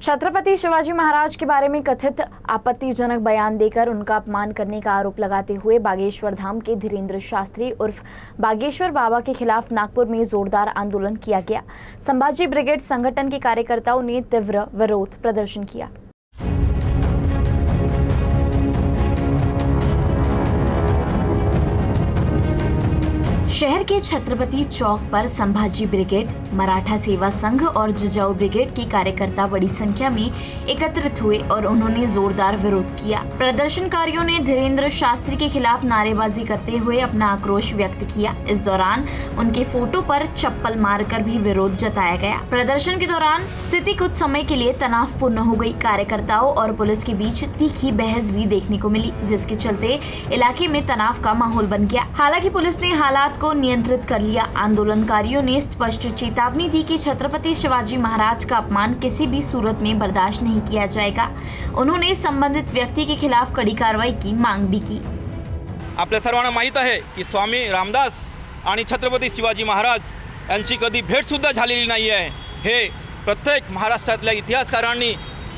छत्रपति शिवाजी महाराज के बारे में कथित आपत्तिजनक बयान देकर उनका अपमान करने का आरोप लगाते हुए बागेश्वर धाम के धीरेन्द्र शास्त्री उर्फ बागेश्वर बाबा के खिलाफ नागपुर में जोरदार आंदोलन किया गया। संभाजी ब्रिगेड संगठन के कार्यकर्ताओं ने तीव्र विरोध प्रदर्शन किया। शहर के छत्रपति चौक पर संभाजी ब्रिगेड, मराठा सेवा संघ और जिजाऊ ब्रिगेड के कार्यकर्ता बड़ी संख्या में एकत्रित हुए और उन्होंने जोरदार विरोध किया। प्रदर्शनकारियों ने धीरेन्द्र शास्त्री के खिलाफ नारेबाजी करते हुए अपना आक्रोश व्यक्त किया। इस दौरान उनके फोटो पर चप्पल मारकर भी विरोध जताया गया। प्रदर्शन के दौरान स्थिति कुछ समय के लिए तनावपूर्ण हो गई। कार्यकर्ताओं और पुलिस के बीच तीखी बहस भी देखने को मिली, जिसके चलते इलाके में तनाव का माहौल बन गया। हालांकि पुलिस ने हालात को नियंत्रित कर लिया। आंदोलनकारियों ने स्पष्ट चेतावनी दी कि छत्रपति शिवाजी महाराज का अपमान किसी भी सूरत में बर्दाश्त नहीं किया जाएगा। उन्होंने संबंधित व्यक्ति के खिलाफ कड़ी कार्रवाई की मांग भी की। आपल्या सर्वांना माहित आहे की स्वामी रामदास आणि छत्रपती शिवाजी महाराज यांची कधी भेट सुद्धा झालेली नाही आहे। हे प्रत्येक महाराष्ट्रातल्या इतिहासकारांनी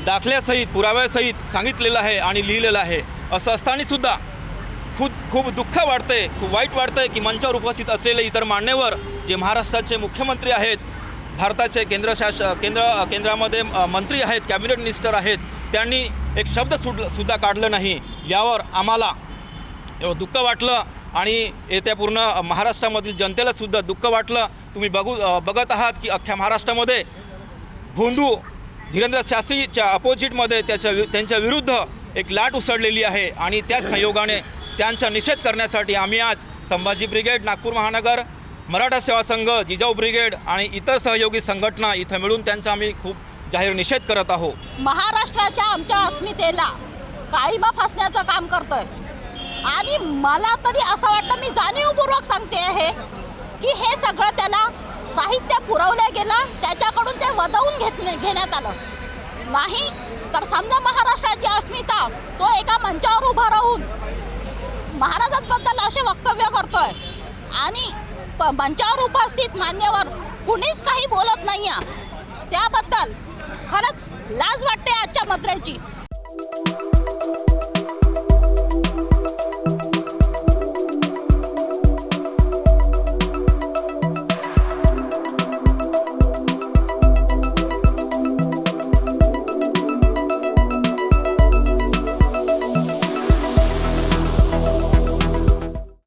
दाखल्यासहित पुराव्यासहित सांगितलेलं आहे आणि लिहिलेलं आहे। असं असताना सुद्धा खूप दुःख वाटते, खूप वाईट वाटते की मंचावर उपस्थित असलेले इतर मान्यवर जे महाराष्ट्राचे मुख्यमंत्री आहेत, भारताचे केंद्रामध्ये मंत्री आहेत, कॅबिनेट मिनिस्टर आहेत, त्यांनी एक शब्द सुद्धा काढलं नाही। यावर आम्हाला दुःख वाटलं आणि येत्या पूर्ण महाराष्ट्रामधील जनतेला सुद्धा दुःख वाटलं। तुम्ही बघत आहात की अख्ख्या महाराष्ट्रामध्ये भोंदू धीरेन्द्र शास्त्रीच्या अपोजिटमध्ये त्यांच्या विरुद्ध एक लाट उसळलेली आहे आणि त्याच संयोगाने त्यांचा निषेध करण्यासाठी आम्ही आज संभाजी ब्रिगेड, नागपूर महानगर, मराठा सेवा संघ, जिजाऊ ब्रिगेड आणि इतर सहयोगी संघटना इथं मिळून त्यांचा आम्ही खूप जाहीर निषेध करत आहोत। महाराष्ट्राच्या आमच्या अस्मितेला काळीमा फासण्याचं काम करतोय आणि मला तरी असं वाटतं, मी जाणीवपूर्वक सांगते आहे की हे सगळं त्याला साहित्य पुरवलं गेलं, त्याच्याकडून ते वदवून घेण्यात आलं नाही। तर समजा महाराष्ट्राची अस्मिता तो एका मंचावर उभा राहून महाराजांबद्दल असे वक्तव्य करतोय आणि मंचावर उपस्थित मान्यवर कुणीच काही बोलत नाहीये, त्याबद्दल खरंच लाज वाटते आजच्या मंत्र्यांची।